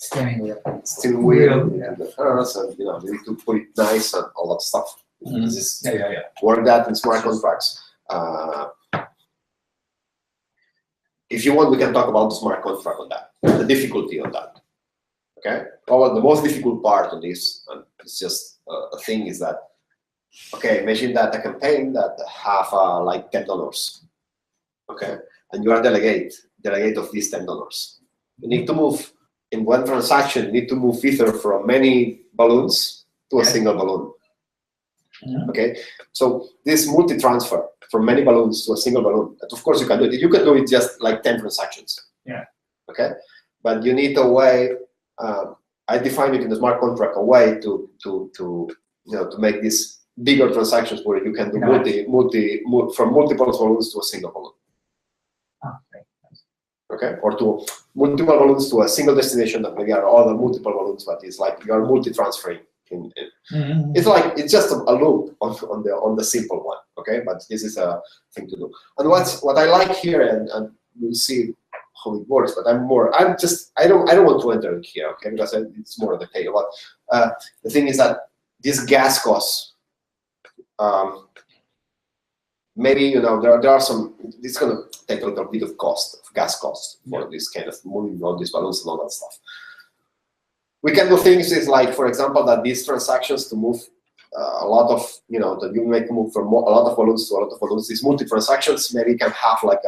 Steering wheel. steering wheel, Yeah. the first, and we need to put it nice and all that stuff. This is Yeah. work that in smart contracts. If you want, we can talk about the smart contract on that, the difficulty on that. Okay, probably the most difficult part of this, and it's just a thing, is that, okay, imagine that a campaign that have like $10, okay, and you are delegate of these $10. You need to move in one transaction. You need to move ether from many balloons to a single balloon. Yeah. Okay, so this multi-transfer from many balloons to a single balloon, that of course you can do it. You can do it just like 10 transactions. Yeah. Okay, but you need a way. I define it in the smart contract a way to make these bigger transactions where you can do from multiple balloons to a single balloon. Okay. Okay, or to multiple balloons to a single destination that maybe are other multiple balloons, but it's like you are multi-transferring. It's just a loop on the simple one. Okay, but this is a thing to do. And what I like here, and we'll see how it works, but I don't want to enter it here, okay, because it's more of the detail. But the thing is that this gas costs, maybe there are some. It's going to take a little bit of gas costs for this kind of moving all these balloons and all that stuff. We can do things like, for example, that these transactions to move a lot of, that you make move from a lot of balloons to a lot of balloons. These multi-transactions maybe can have like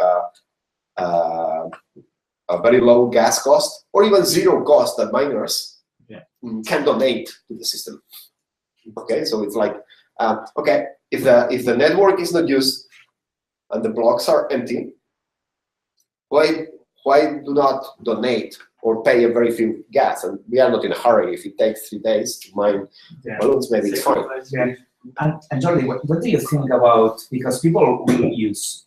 a very low gas cost or even zero cost that miners can donate to the system. Okay, so it's like, okay, if the network is not used and the blocks are empty, why do not donate or pay a very few gas? And we are not in a hurry. If it takes 3 days to mine balloons, maybe it's fine. Yeah. And Jordi, what do you think about, because people will use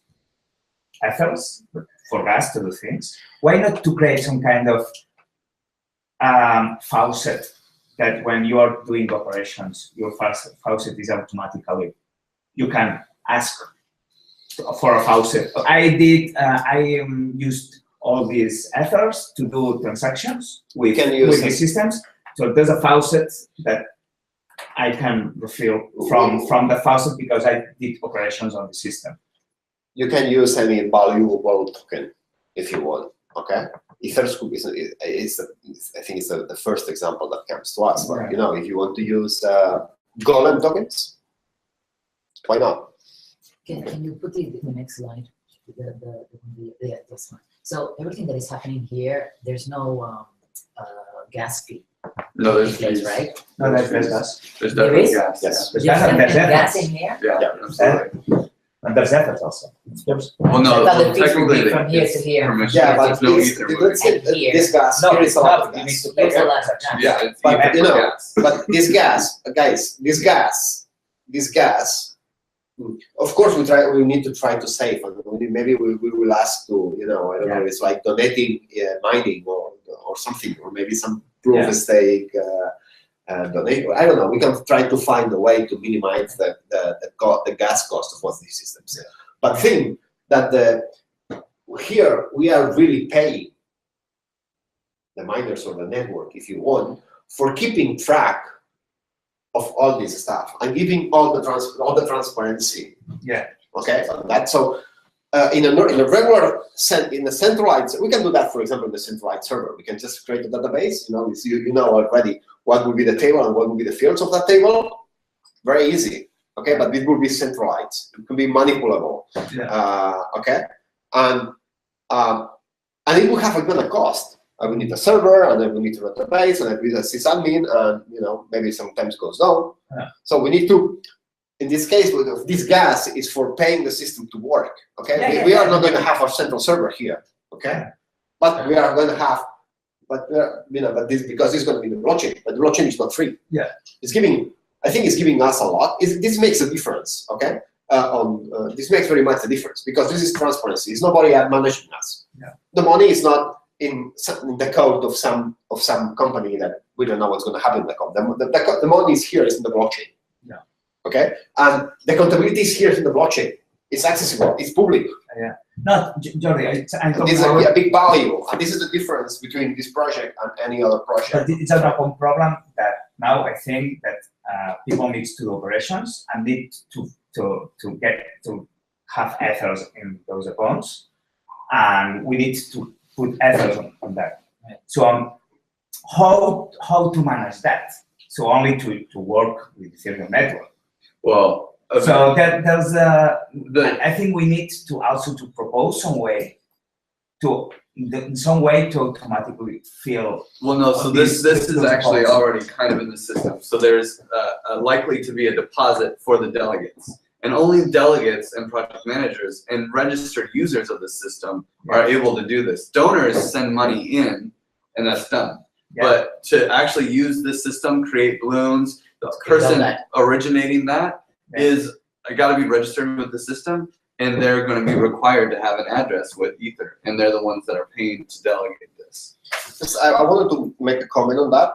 ethers for gas to do things, why not to create some kind of faucet that when you are doing operations, your faucet is automatically, you can ask for a faucet. I used all these ethers to do transactions with these systems. So there's a faucet that I can refill from the faucet because I did operations on the system. You can use any valuable token if you want. Okay, Etherscoop is I think it's the first example that comes to us. But if you want to use Golem tokens, why not? Can you put the next slide? This one. So everything that is happening here, there's no gas fee. No, there's place, fees. right? No, there's gas. There's There definitely is? gas. Yes. There's There's gas and there's gas ethers. in here? Yeah, absolutely. And there's ethers also. Yep. Well, no, I thought the fees would technically be from here to here. permission. Yeah, but There's no this, ether let's say And here. this gas, No, here is a lot no, of you need gas. to There's a Okay. lot of gas. Yeah, it's But, ether for gas. But this gas, guys, this gas, of course we need to try to save, and maybe we will ask to, I don't know, it's like donating mining or something, or maybe some proof of stake donate. I don't know. We can try to find a way to minimize the gas cost of all these systems. But think that here we are really paying the miners or the network, if you want, for keeping track of all this stuff and giving all the transparency. Yeah. Okay. On that, so in a regular in a centralized, we can do that, for example, in the centralized server. We can just create a database. You know already what will be the table and what will be the fields of that table. Very easy. Okay, but it will be centralized. It can be manipulable. Yeah. Okay, and it will have a cost. I will need a server, and then we need to run the base, and I will need a sysadmin, and maybe sometimes goes down. Yeah. So we need to. In this case, this gas is for paying the system to work. Okay, we are not going to have our central server here. Okay, but we are going to have, but this because it's going to be the blockchain. But the blockchain is not free. Yeah, I think it's giving us a lot. This makes a difference. Okay, this makes very much a difference because this is transparency. It's nobody managing us. Yeah. The money is not in the code of some company that we don't know what's going to happen in the code. The money is here. It's in the blockchain. Okay, and the accountability is here in the blockchain. It's accessible. It's public. Yeah. No, Jordi, I'm talking this is about a big value, and this is the difference between this project and any other project. But it's a problem that now I think that people need to do operations and need to have ethos in those accounts, and we need to put ethos on that. So how to manage that? So only to work with the Ethereum network. Well, okay. So there's I think we need to also to propose some way to automatically fill. Well, no. So this is actually already kind of in the system. So there's likely to be a deposit for the delegates, and only delegates and project managers and registered users of the system are able to do this. Donors send money in, and that's done. Yeah. But to actually use this system, create balloons, the person originating that is got to be registered with the system, and they're going to be required to have an address with Ether, and they're the ones that are paying to delegate this. I wanted to make a comment on that.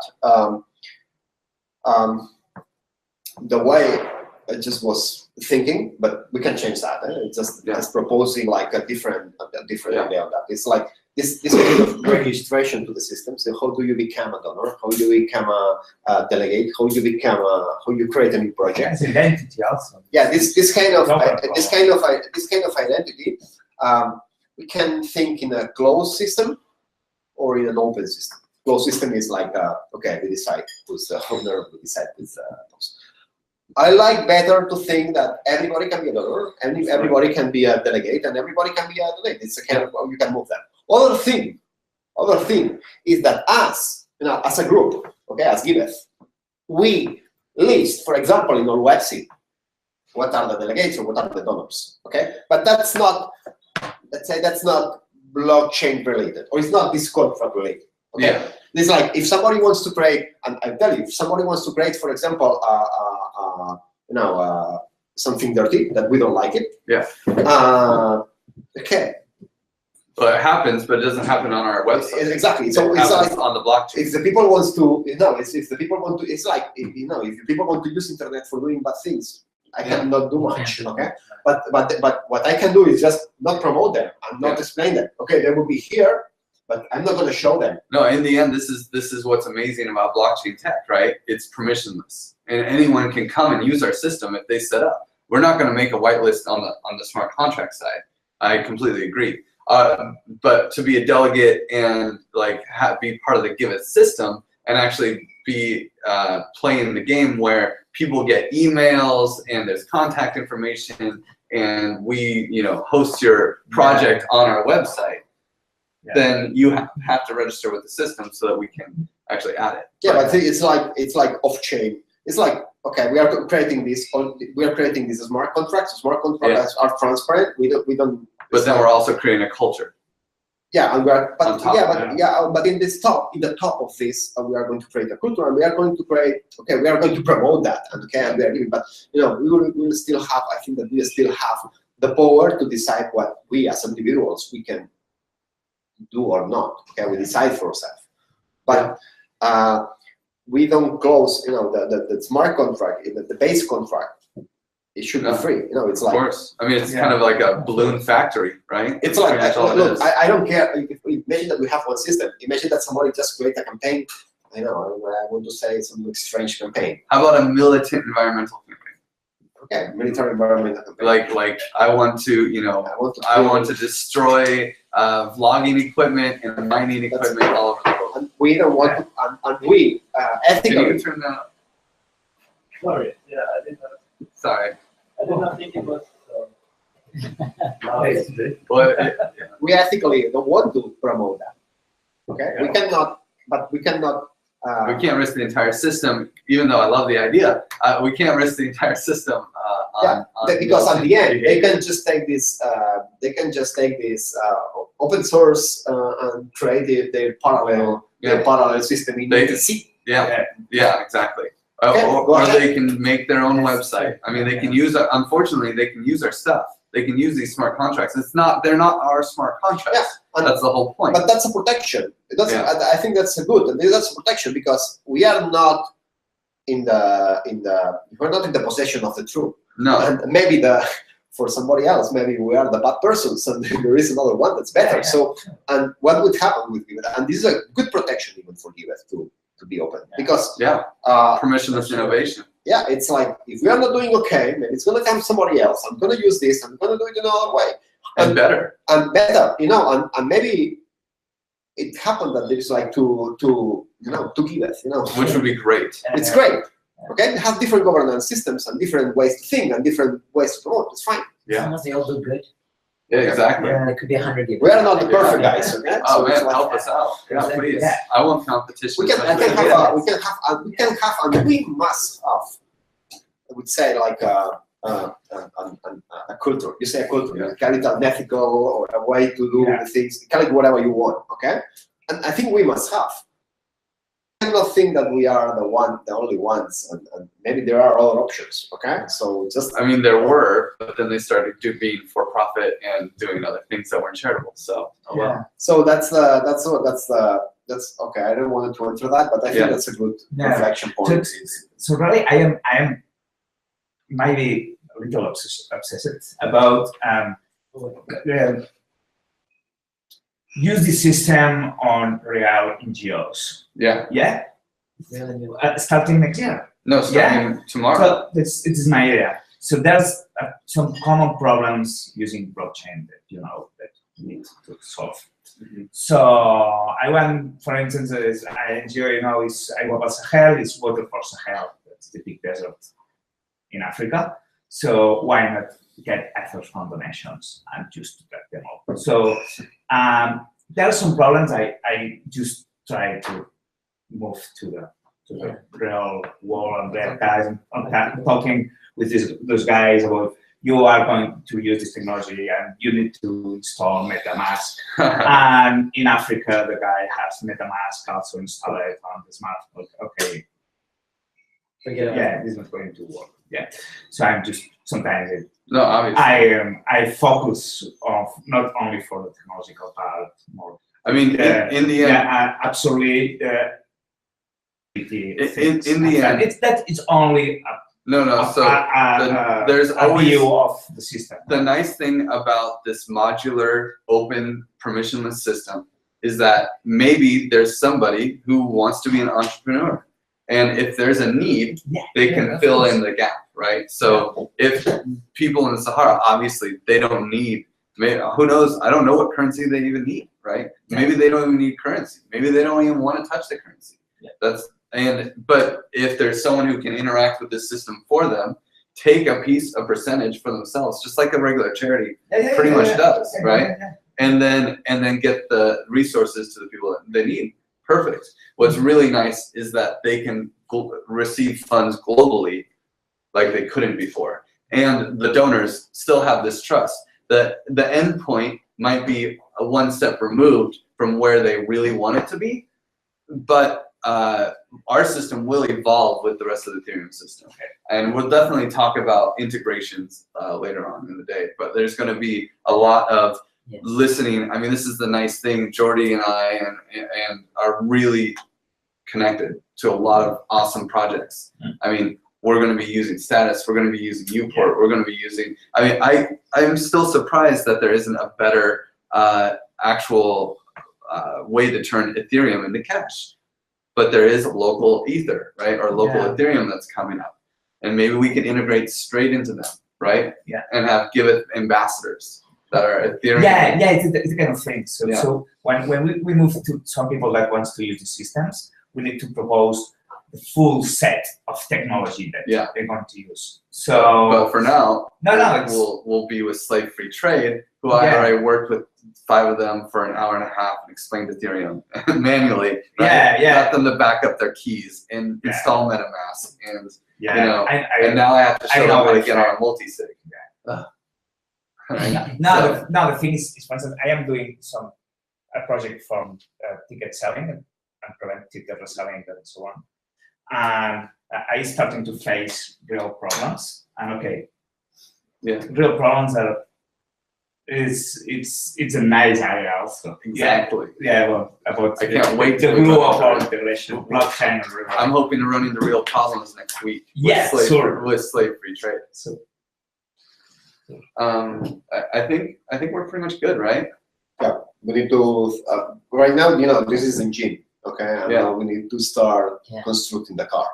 The way I just was thinking, but we can change that. It's just proposing like a different idea on that. It's like this kind of registration to the system. So how do you become a donor? How do you become a delegate? How you create a new project? It's identity also. Yeah, this kind of identity. We can think in a closed system or in an open system. Closed system is like okay, we decide who's the owner. We decide who's those. I like better to think that everybody can be a donor, and everybody can be a delegate, and everybody can be a delegate. It's a kind of you can move that. Other thing is that us, as a group, okay, as Giveth, we list, for example, in our website, what are the delegates or what are the donors, okay? But that's not, let's say, that's not blockchain related, or it's not this contract related. Okay? Yeah. It's like if somebody wants to create, and I tell you, if somebody wants to create, for example, something dirty that we don't like it. Yeah. Okay. Well, it happens, but it doesn't happen on our website. Exactly. So it's like on the blockchain. If the people wants to, if the people want to, it's like if the people want to use internet for doing bad things, I cannot do much. Okay. But what I can do is just not promote them and not explain them. Okay, they will be here, but I'm not going to show them. No, in the end, this is what's amazing about blockchain tech, right? It's permissionless, and anyone can come and use our system if they set up. We're not going to make a whitelist on the smart contract side. I completely agree. But to be a delegate and be part of the Giveth system and actually be playing the game where people get emails and there's contact information and we host your project on our website, then you have to register with the system so that we can actually add it. Yeah, but it's like off chain. It's like, okay, we are creating this. We are creating these smart contracts. Smart contracts are transparent. We don't. But then we're also creating a culture. Yeah, and we are. But in the top of this, we are going to create a culture, and we are going to create. Okay, we are going to promote that, and and we are giving. But we will still have. I think that we still have the power to decide what we as individuals we can do or not. Okay, we decide for ourselves. But we don't close. The smart contract, the base contract. It should be free. It's like. Of course. I mean, it's kind of like a balloon factory, right? It's like, look, I don't care. Imagine that we have one system. Imagine that somebody just create a campaign. I want to say some strange campaign. How about a militant environmental campaign? Okay, military environmental campaign. Like I want to, you know, I want to destroy vlogging equipment and mining equipment all over the world. And we don't want to, and we Can ethically. you turn that? Sorry, yeah, I did not. Sorry. I did not think it was. Well, We ethically don't want to promote that. Okay, we cannot, but we cannot. we can't risk the entire system, even though I love the idea. We can't risk the entire system on Because at the end, they can just take this. They can just take this open source and create their parallel, system in They- ETC. Yeah, exactly. Okay, Or go ahead. they can make their own website. I mean, they can use. Unfortunately, they can use our stuff. They can use these smart contracts. They're not our smart contracts. Yeah, That's the whole point. But that's a protection. I think that's a good. That's a protection because we are not we're not in the possession of the truth. No. And maybe for somebody else, maybe we are the bad persons, and there is another one that's better. Yeah. So, and what would happen with Giveth? And this is a good protection even for Giveth to be open because Yeah. Permissionless innovation. yeah, it's like if we are not doing okay, maybe it's gonna come somebody else. I'm gonna use this. I'm gonna do it another way. And better. And better, you know, and maybe it happened that there's like to Giveth, you know. Which would be great. It's great. Okay, they have different governance systems and different ways to think and different ways to promote. It's fine. Yeah. Sometimes they all do good. Yeah, exactly. It could be 100 gigs. We are not the perfect guys, okay? Oh So it's man, like- help us out. Yeah, Exactly. please. Yeah. I want competition. we can have, and we must have, I would say, like a culture. You say a culture, Yeah. you call it an ethical or a way to do the things, call it whatever you want, okay? And I think we must have. I do not think that we are the only ones, and maybe there are other options, okay? So just, I mean, there were, but then they started being for profit and doing other things that weren't charitable. So, oh well. so that's okay. I don't want to enter that, but I think that's a good reflection point. So really, I am maybe a little obsessed about use the system on real NGOs. Yeah. Yeah, Really new. starting next year. No, starting tomorrow. So it is my idea. So there's some common problems using blockchain that you need to solve. Mhm. So I want, for instance, I NGO is Agua Sahel, is Water for Sahel. That's the big desert in Africa. So why not get Ethos Fund donations and just get them up? So there are some problems. I just try to move to the real world and real guys and talking with those guys about you are going to use this technology and you need to install MetaMask. And in Africa, the guy has MetaMask also installed on the smartphone. Okay, Forget about yeah, this is not going to work. Yeah, so I'm just sometimes No, obviously. I focus on not only for the technological part, more. I mean, in the end, absolutely. in the end, it's only there's a always view of the system. the nice thing about this modular, open, permissionless system is that maybe there's somebody who wants to be an entrepreneur. And if there's a need, they can fill in the gap, right? So if people in the Sahara, obviously, they don't need, who knows, I don't know what currency they even need, right? Maybe they don't even need currency. Maybe they don't even want to touch the currency. But if there's someone who can interact with this system for them, take a percentage for themselves, just like a regular charity pretty much does, right? And then get the resources to the people that they need. Perfect. What's really nice is that they can receive funds globally like they couldn't before. And the donors still have this trust. The end point might be one step removed from where they really want it to be, but our system will evolve with the rest of the Ethereum system. And we'll definitely talk about integrations later on in the day, but there's going to be a lot of listening. I mean, this is the nice thing. Jordi and I and are really connected to a lot of awesome projects. I mean, we're going to be using Status. We're going to be using Uport. We're going to be using. I mean, I'm still surprised that there isn't a better actual way to turn Ethereum into cash. But there is local Ether, right, or local Ethereum that's coming up. and maybe we can integrate straight into them, right? Yeah. And have Giveth ambassadors that are Ethereum. Yeah, it's a kind of thing. So, Yeah. so when we move to some people that wants to use the systems, we need to propose the full set of technology that they're going to use. So, but for now, it's, we'll be with Slave-Free Trade, who I already worked with 5 of them for an hour and a half and explained Ethereum manually. Right? Got them to back up their keys and install MetaMask, and and now I have to show them how to get on a multi-sig. Right? Now the thing is, for instance, I am doing a project from ticket selling and preventive ticket selling and so on, and I starting to face real problems. And real problems are it's a nice area also. Exactly. About I can't wait the to glue of our integration, blockchain. I'm hoping to run into real problems next week. With Slave-Free Trade. So, I think we're pretty much good, right? Yeah, we need to right now. This is engine, okay, and now we need to start constructing the car.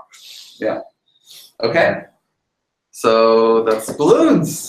Yeah. Okay. So that's balloons.